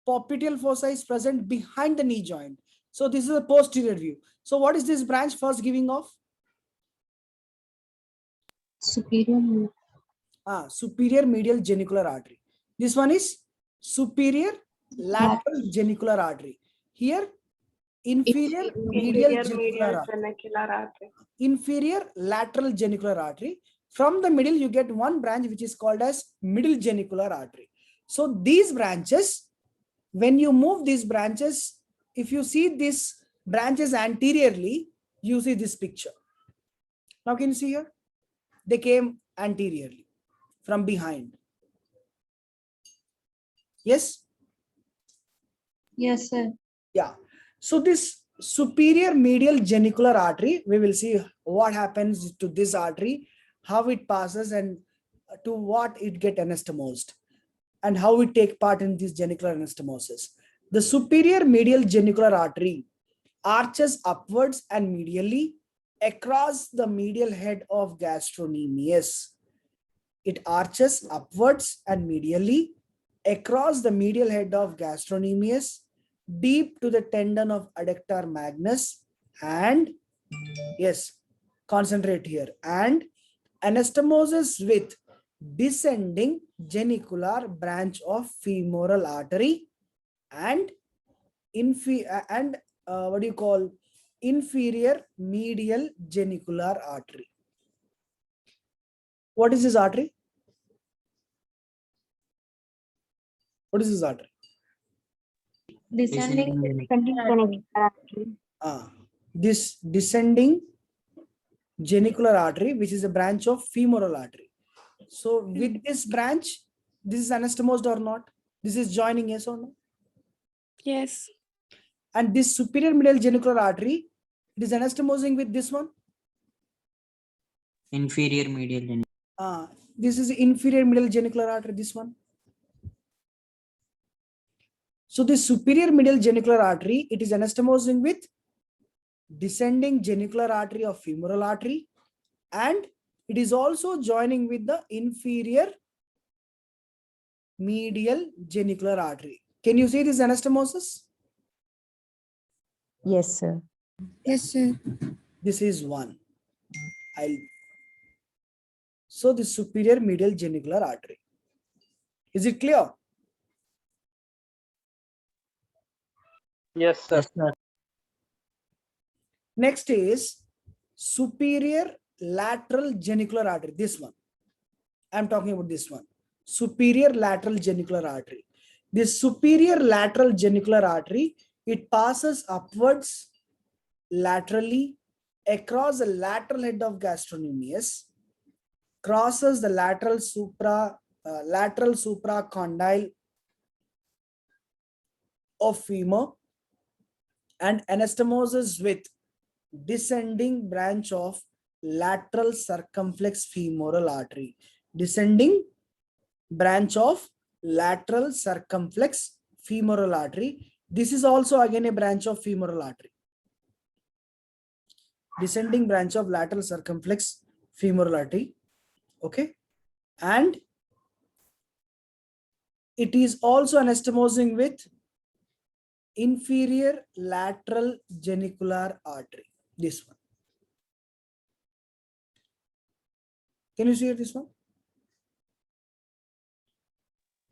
Speaker 1: Popliteal fossa is present behind the knee joint. So this is a posterior view. So what is this branch first giving off?
Speaker 2: Superior.
Speaker 1: Superior medial genicular artery. This one is superior lateral genicular artery. Here, inferior medial genicular artery. Inferior lateral genicular artery. From the middle, you get one branch which is called as middle genicular artery. So these branches, when you move these branches, if you see these branches anteriorly, you see this picture. Now can you see here? They came anteriorly from behind. Yes?
Speaker 2: Yes, sir.
Speaker 1: Yeah. So this superior medial genicular artery, we will see what happens to this artery, how it passes and to what it get anastomosed and how it take part in this genicular anastomosis. The superior medial genicular artery arches upwards and medially across the medial head of gastrocnemius. It arches upwards and medially across the medial head of gastrocnemius, deep to the tendon of adductor magnus, and yes, concentrate here, and anastomosis with descending genicular branch of femoral artery and what do you call inferior medial genicular artery. What is this artery? What is this artery?
Speaker 2: Descending
Speaker 5: Connected artery.
Speaker 1: This descending genicular artery, which is a branch of femoral artery. So with this branch, this is anastomosed or not? This is joining, yes or no?
Speaker 3: Yes.
Speaker 1: And this superior medial genicular artery, it is anastomosing with this one.
Speaker 6: Inferior medial genicular.
Speaker 1: This is inferior medial genicular artery, this one. So the superior medial genicular artery, it is anastomosing with descending genicular artery of femoral artery, and it is also joining with the inferior medial genicular artery. Can you see this anastomosis?
Speaker 5: Yes, sir.
Speaker 3: Yes, sir.
Speaker 1: This is one. So the superior medial genicular artery. Is it clear?
Speaker 4: Yes, sir.
Speaker 6: Yes, sir.
Speaker 1: Next is superior lateral genicular artery. This one. I'm talking about this one. Superior lateral genicular artery. This superior lateral genicular artery, it passes upwards laterally across the lateral head of gastrocnemius, crosses the lateral supracondyle of femur, and anastomoses with descending branch of lateral circumflex femoral artery. Descending branch of lateral circumflex femoral artery. This is also again a branch of femoral artery. Descending branch of lateral circumflex femoral artery. Okay. And it is also anastomosing with inferior lateral genicular artery. This one. Can you see this one?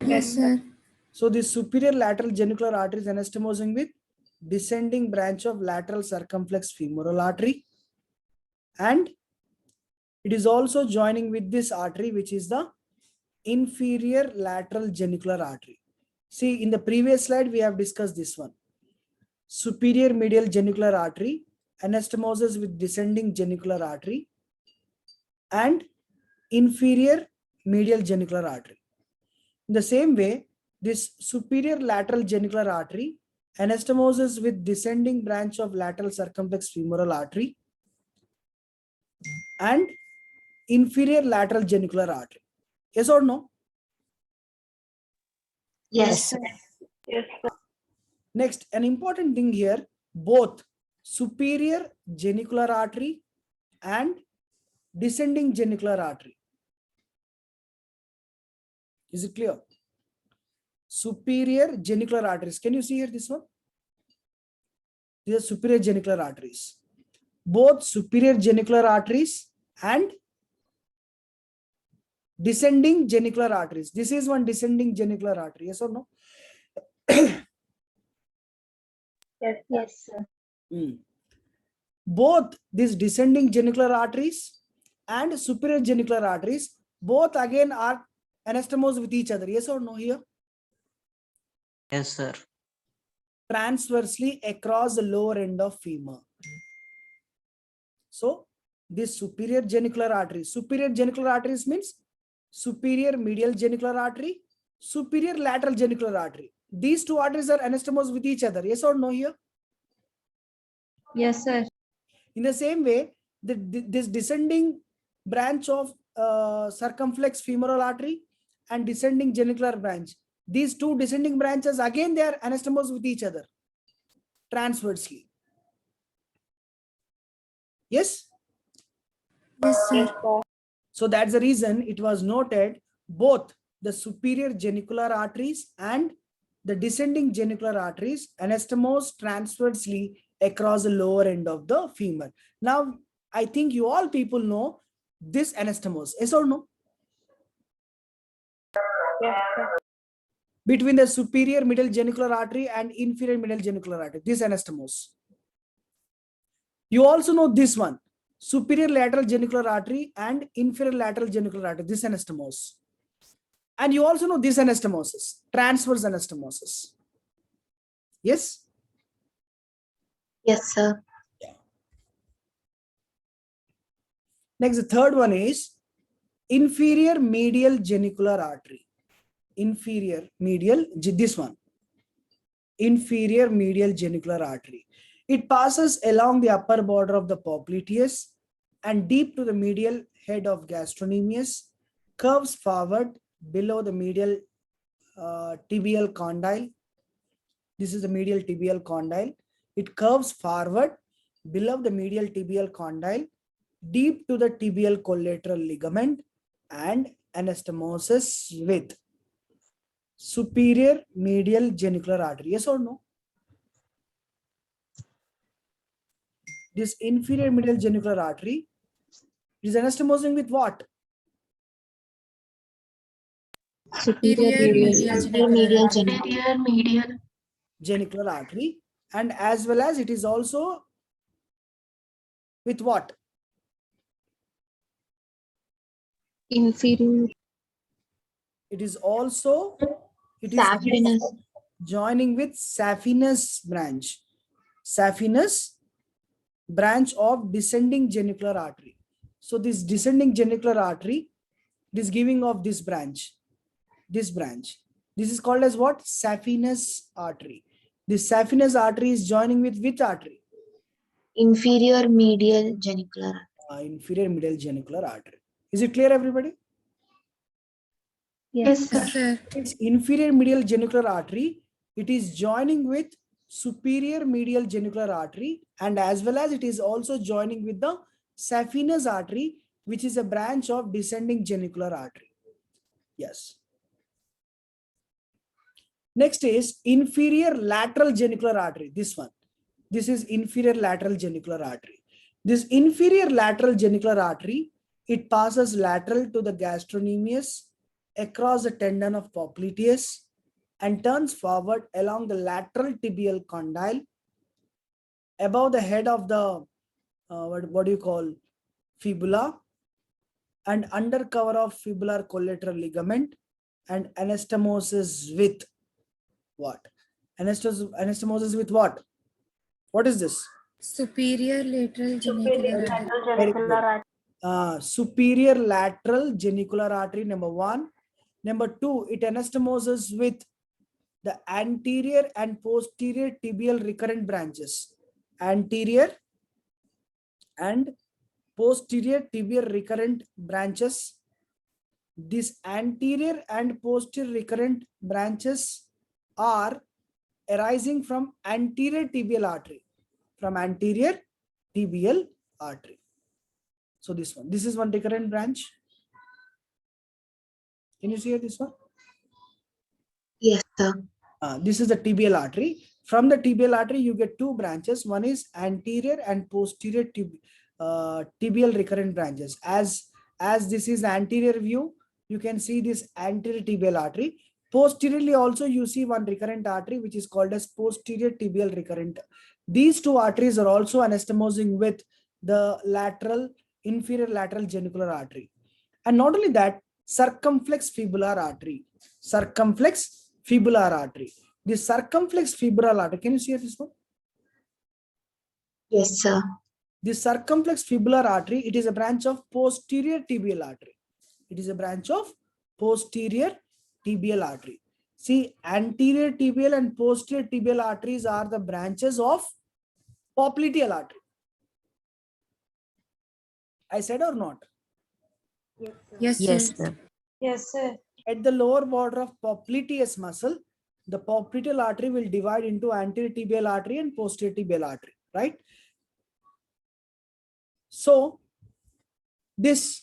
Speaker 3: Yes, sir.
Speaker 1: So the superior lateral genicular artery is anastomosing with descending branch of lateral circumflex femoral artery, and it is also joining with this artery, which is the inferior lateral genicular artery. See, in the previous slide we have discussed this one. Superior medial genicular artery anastomoses with descending genicular artery and inferior medial genicular artery. In the same way, this superior lateral genicular artery anastomoses with descending branch of lateral circumflex femoral artery and inferior lateral genicular artery. Yes or no?
Speaker 2: Yes, sir.
Speaker 1: Next, an important thing here, both superior genicular artery and descending genicular artery. Is it clear? Superior genicular arteries. Can you see here this one? These are superior genicular arteries. Both superior genicular arteries and descending genicular arteries. This is one descending genicular artery. Yes or no?
Speaker 5: Yes, sir.
Speaker 1: Both these descending genicular arteries and superior genicular arteries, both again are anastomosed with each other. Yes or no here?
Speaker 6: Yes, sir.
Speaker 1: Transversely across the lower end of femur. So this superior genicular arteries means superior medial genicular artery, superior lateral genicular artery. These two arteries are anastomosed with each other. Yes or no here?
Speaker 2: Yes, sir.
Speaker 1: In the same way, this descending branch of circumflex femoral artery and descending genicular branch, these two descending branches, again they are anastomosed with each other transversely. Yes?
Speaker 3: Yes, sir.
Speaker 1: So that's the reason it was noted both the superior genicular arteries and the descending genicular arteries anastomosed transversely across the lower end of the femur. Now, I think you all people know this anastomose. Yes or no?
Speaker 5: Yes, sir.
Speaker 1: Between the superior middle genicular artery and inferior middle genicular artery, this anastomose. You also know this one, superior lateral genicular artery and inferior lateral genicular artery, this anastomose. And you also know this anastomosis, transverse anastomosis. Yes?
Speaker 2: Yes, sir.
Speaker 1: Next, the third one is inferior medial genicular artery. Inferior medial, this one. Inferior medial genicular artery. It passes along the upper border of the popliteus and deep to the medial head of gastrocnemius, curves forward below the medial tibial condyle. This is the medial tibial condyle. It curves forward below the medial tibial condyle, deep to the tibial collateral ligament, and anastomosis with superior medial genicular artery. Yes or no? This inferior medial genicular artery is anastomosing with what?
Speaker 2: Superior medial
Speaker 1: Genicular artery. And as well as it is also with what?
Speaker 2: inferior
Speaker 1: It is also, it is
Speaker 2: saphenous
Speaker 1: joining with saphenous branch. Saphenous branch of descending genicular artery. So this descending genicular artery, this giving of this branch. This is called as what? Saphenous artery. This saphenous artery is joining with which artery?
Speaker 2: inferior medial genicular.
Speaker 1: Inferior medial genicular artery. Is it clear, everybody?
Speaker 2: Yes,
Speaker 3: Yes, sir.
Speaker 1: It's inferior medial genicular artery. It is joining with superior medial genicular artery, and as well as it is also joining with the saphenous artery, which is a branch of descending genicular artery. Yes. Next is inferior lateral genicular artery. This one. This is inferior lateral genicular artery. This inferior lateral genicular artery, it passes lateral to the gastrocnemius across the tendon of popliteus and turns forward along the lateral tibial condyle above the head of the what do you call fibula and under cover of fibular collateral ligament and anastomosis with what? Anastomosis with what? What is this?
Speaker 3: Superior lateral
Speaker 5: Superior
Speaker 3: genicular artery.
Speaker 5: lateral
Speaker 1: Very
Speaker 5: genicular
Speaker 1: good.
Speaker 5: artery.
Speaker 1: Superior lateral genicular artery, number one. Number two, it anastomoses with the anterior and posterior tibial recurrent branches. Anterior and posterior tibial recurrent branches. These anterior and posterior recurrent branches are arising from anterior tibial artery. From anterior tibial artery. So this is one recurrent branch. Can you see this one?
Speaker 2: Yes, sir.
Speaker 1: This is the tibial artery. From the tibial artery, you get two branches. One is anterior and posterior tibial recurrent branches. As this is anterior view, you can see this anterior tibial artery. Posteriorly also you see one recurrent artery which is called as posterior tibial recurrent. These two arteries are also anastomosing with the inferior lateral genicular artery. And not only that, circumflex fibular artery. Circumflex fibular artery. The circumflex fibular artery, can you see this one?
Speaker 2: Yes, sir.
Speaker 1: The circumflex fibular artery, it is a branch of posterior tibial artery. It is a branch of posterior tibial artery. See, anterior tibial and posterior tibial arteries are the branches of popliteal artery. I said or not?
Speaker 5: Yes, sir.
Speaker 3: Yes, sir.
Speaker 5: Yes, sir.
Speaker 1: At the lower border of popliteus muscle, the popliteal artery will divide into anterior tibial artery and posterior tibial artery, right? So, this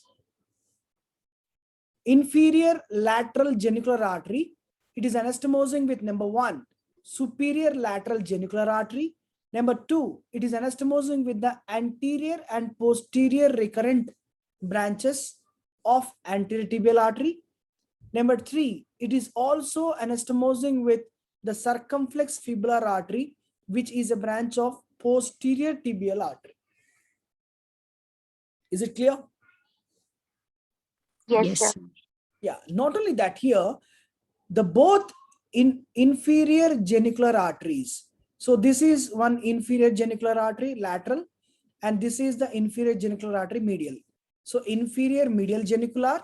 Speaker 1: inferior lateral genicular artery, it is anastomosing with number one, superior lateral genicular artery. Number two, it is anastomosing with the anterior and posterior recurrent branches of anterior tibial artery. Number three, it is also anastomosing with the circumflex fibular artery, which is a branch of posterior tibial artery. Is it clear?
Speaker 5: Yes, sir.
Speaker 1: Yeah, not only that, here, the both in inferior genicular arteries. So this is one inferior genicular artery, lateral, and this is the inferior genicular artery, medial. So inferior medial genicular,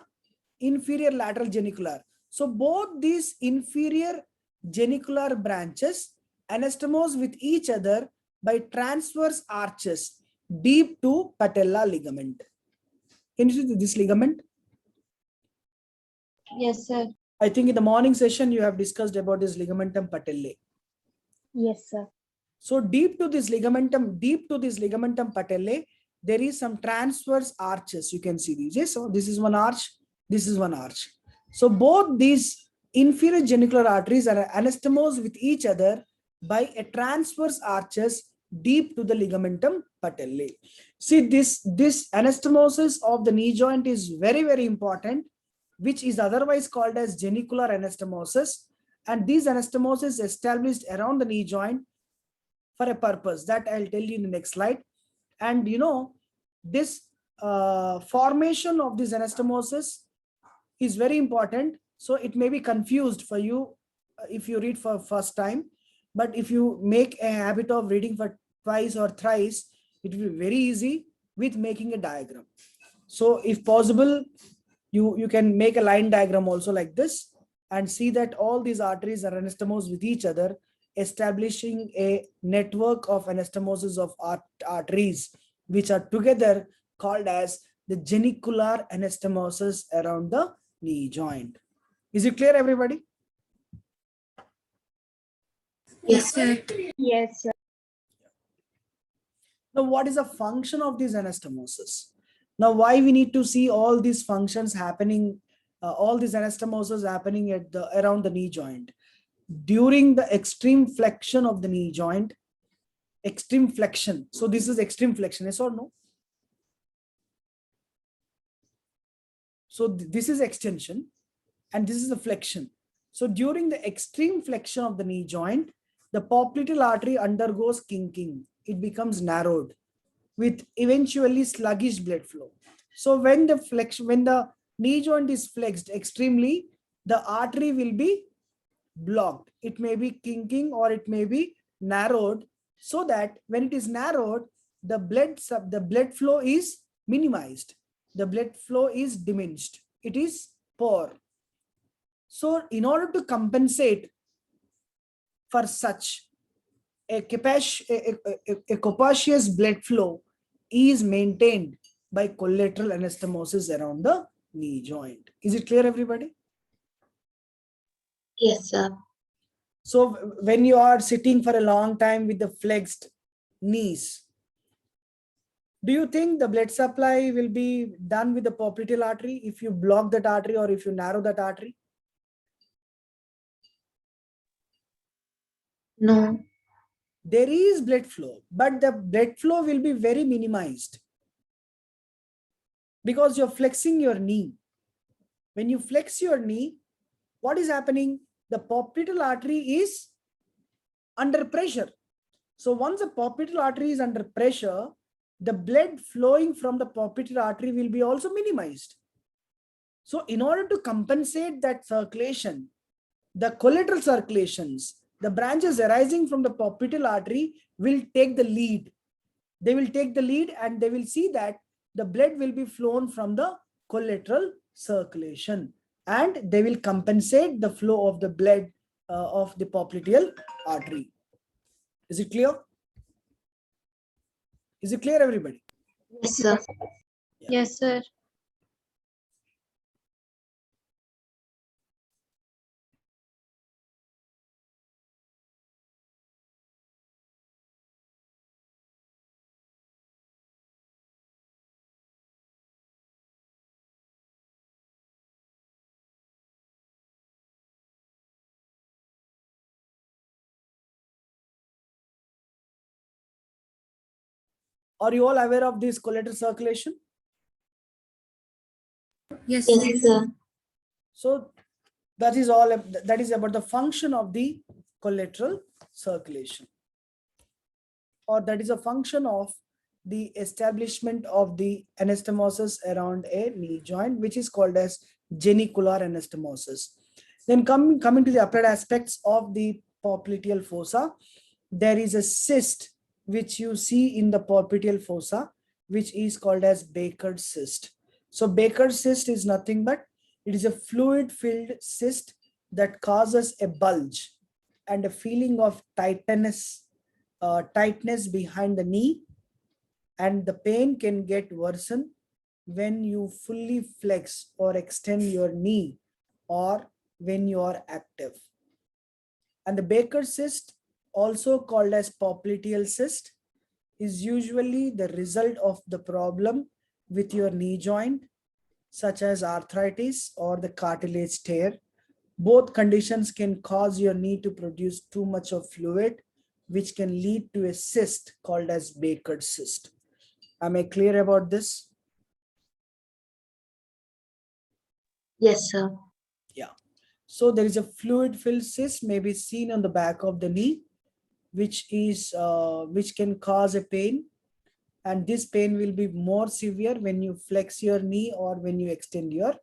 Speaker 1: inferior lateral genicular. So both these inferior genicular branches anastomose with each other by transverse arches deep to patella ligament. Can you see this ligament?
Speaker 5: Yes, sir.
Speaker 1: I think in the morning session you have discussed about this ligamentum patellae.
Speaker 5: Yes, sir.
Speaker 1: So deep to this ligamentum patellae, there is some transverse arches. You can see these. Yes, so this is one arch, this is one arch. So both these inferior genicular arteries are anastomosed with each other by a transverse arches deep to the ligamentum patellae. See, this anastomosis of the knee joint is very, very important, which is otherwise called as genicular anastomosis. And these anastomosis established around the knee joint for a purpose that I'll tell you in the next slide. And you know, this formation of this anastomosis is very important. So it may be confused for you if you read for first time, but if you make a habit of reading for twice or thrice, it will be very easy with making a diagram. So if possible, you can make a line diagram also like this and see that all these arteries are anastomosed with each other, establishing a network of anastomosis of arteries, which are together called as the genicular anastomosis around the knee joint. Is it clear, everybody?
Speaker 2: Yes,
Speaker 3: sir.
Speaker 5: Yes, sir.
Speaker 1: Now, what is the function of this anastomosis? Now, why we need to see all these functions happening, all these anastomosis happening at around the knee joint? During the extreme flexion of the knee joint, extreme flexion. So this is extreme flexion, yes or no? So this is extension and this is the flexion. So during the extreme flexion of the knee joint, the popliteal artery undergoes kinking. It becomes narrowed with eventually sluggish blood flow. So when the knee joint is flexed extremely, the artery will be blocked. It may be kinking or it may be narrowed, so that when it is narrowed, the blood flow is minimized. The blood flow is diminished. It is poor. So in order to compensate for such, a capacious blood flow is maintained by collateral anastomosis around the knee joint. Is it clear, everybody?
Speaker 2: yes, sir.
Speaker 1: So when you are sitting for a long time with the flexed knees, do you think the blood supply will be done with the popliteal artery if you block that artery or if you narrow that artery?
Speaker 2: No.
Speaker 1: There is blood flow, but the blood flow will be very minimized because you're flexing your knee. When you flex your knee, what is happening? The popliteal artery is under pressure. So once the popliteal artery is under pressure, the blood flowing from the popliteal artery will be also minimized. So in order to compensate that circulation, the collateral circulations, the branches arising from the popliteal artery will take the lead. They will take the lead and they will see that the blood will be flown from the collateral circulation and they will compensate the flow of the blood of the popliteal artery. Is it clear? Is it clear, everybody?
Speaker 2: Yes, sir.
Speaker 5: Yes, sir.
Speaker 1: Are you all aware of this collateral circulation?
Speaker 3: Yes,
Speaker 2: Yes, sir.
Speaker 1: So that is all. That is about the function of the collateral circulation, or that is a function of the establishment of the anastomosis around a knee joint, which is called as genicular anastomosis. Then coming to the applied aspects of the popliteal fossa, there is a cyst which you see in the popliteal fossa, which is called as Baker's cyst. So Baker's cyst is nothing but it is a fluid-filled cyst that causes a bulge and a feeling of tightness behind the knee, and the pain can get worsened when you fully flex or extend your knee or when you are active. And the Baker's cyst, also called as popliteal cyst, is usually the result of the problem with your knee joint, such as arthritis or the cartilage tear. Both conditions can cause your knee to produce too much of fluid, which can lead to a cyst called as Baker's cyst. Am I clear about this?
Speaker 2: Yes, sir.
Speaker 1: Yeah. So there is a fluid-filled cyst may be seen on the back of the knee, which can cause a pain, and this pain will be more severe when you flex your knee or when you extend your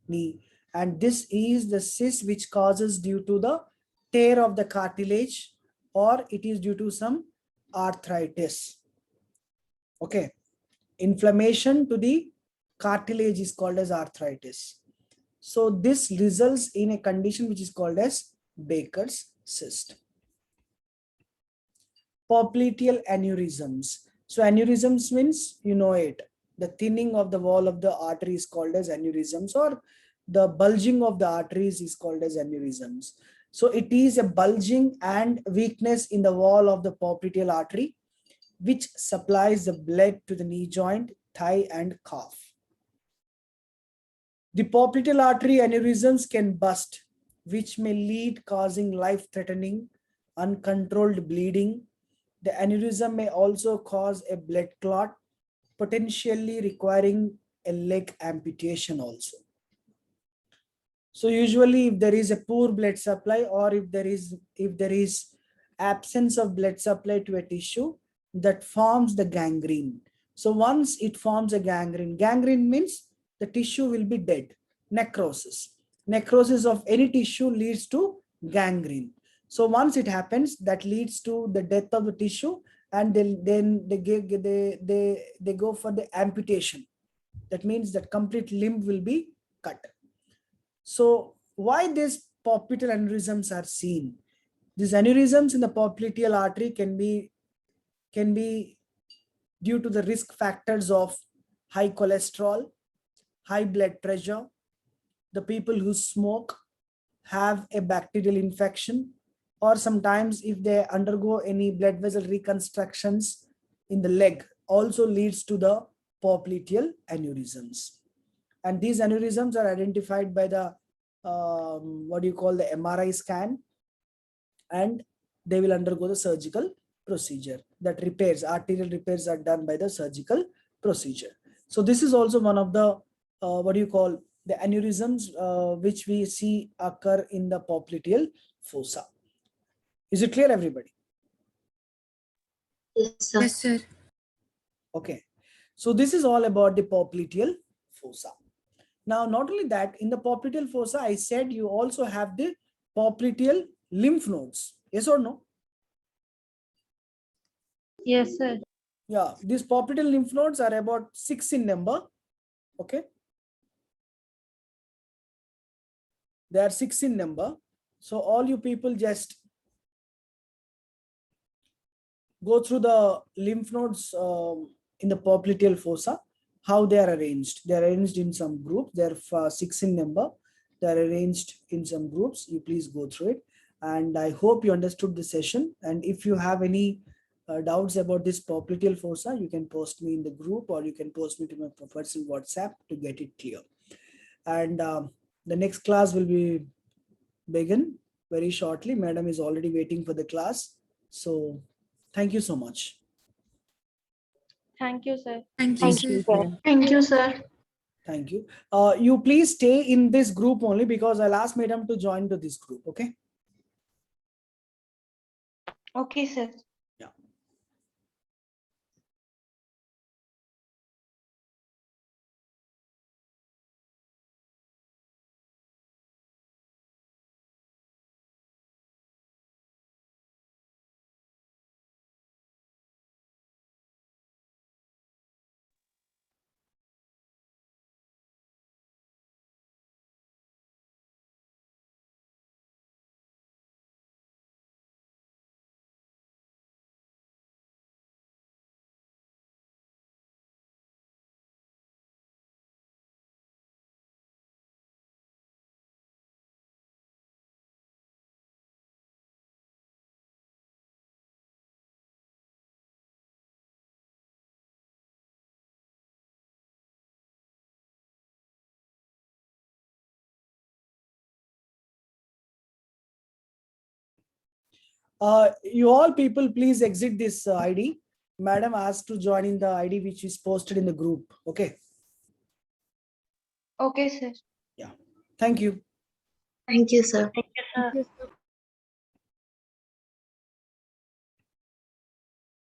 Speaker 1: knee. And this is the cyst which causes due to the tear of the cartilage, or it is due to some arthritis. Okay. Inflammation to the cartilage is called as arthritis. So this results in a condition which is called as Baker's cyst. Popliteal aneurysms. So aneurysms means, you know it, the thinning of the wall of the artery is called as aneurysms, or the bulging of the arteries is called as aneurysms. So it is a bulging and weakness in the wall of the popliteal artery, which supplies the blood to the knee joint, thigh, and calf. The popliteal artery aneurysms can burst, which may lead causing life-threatening, uncontrolled bleeding. The aneurysm may also cause a blood clot, potentially requiring a leg amputation also. So usually if there is a poor blood supply, or if there is absence of blood supply to a tissue, that forms the gangrene. So once it forms a gangrene, gangrene means the tissue will be dead. Necrosis. Necrosis of any tissue leads to gangrene. So once it happens, that leads to the death of the tissue, and then they go for the amputation. That means that complete limb will be cut. So why these popliteal aneurysms are seen? These aneurysms in the popliteal artery can be due to the risk factors of high cholesterol, high blood pressure, the people who smoke, have a bacterial infection, or sometimes if they undergo any blood vessel reconstructions in the leg, also leads to the popliteal aneurysms. And these aneurysms are identified by the the MRI scan, and they will undergo the surgical procedure. That arterial repairs are done by the surgical procedure. So this is also one of the the aneurysms which we see occur in the popliteal fossa. Is it clear, everybody?
Speaker 2: Yes, sir.
Speaker 3: Yes, sir.
Speaker 1: Okay. So this is all about the popliteal fossa. Now, not only that, in the popliteal fossa, I said you also have the popliteal lymph nodes. Yes or no?
Speaker 5: Yes, sir.
Speaker 1: Yeah, these popliteal lymph nodes are about 6 in number. Okay. They are 6 in number. So all you people just go through the lymph nodes in the popliteal fossa, how they are arranged. They are arranged in some groups. They are 6 in number. They are arranged in some groups. You please go through it. And I hope you understood the session. And if you have any doubts about this popliteal fossa, you can post me in the group, or you can post me to my personal WhatsApp to get it clear. And the next class will begin very shortly. Madam is already waiting for the class. So thank you so much.
Speaker 5: Thank you, sir.
Speaker 3: Thank you, sir.
Speaker 2: Thank you, sir.
Speaker 1: Thank you. You please stay in this group only, because I'll ask Madam to join to this group. Okay.
Speaker 5: Okay, sir.
Speaker 1: You all people, please exit this ID. Madam asked to join in the ID which is posted in the group. Okay.
Speaker 5: Okay, sir.
Speaker 1: Thank you.
Speaker 2: Thank you, sir.
Speaker 5: Thank you, sir.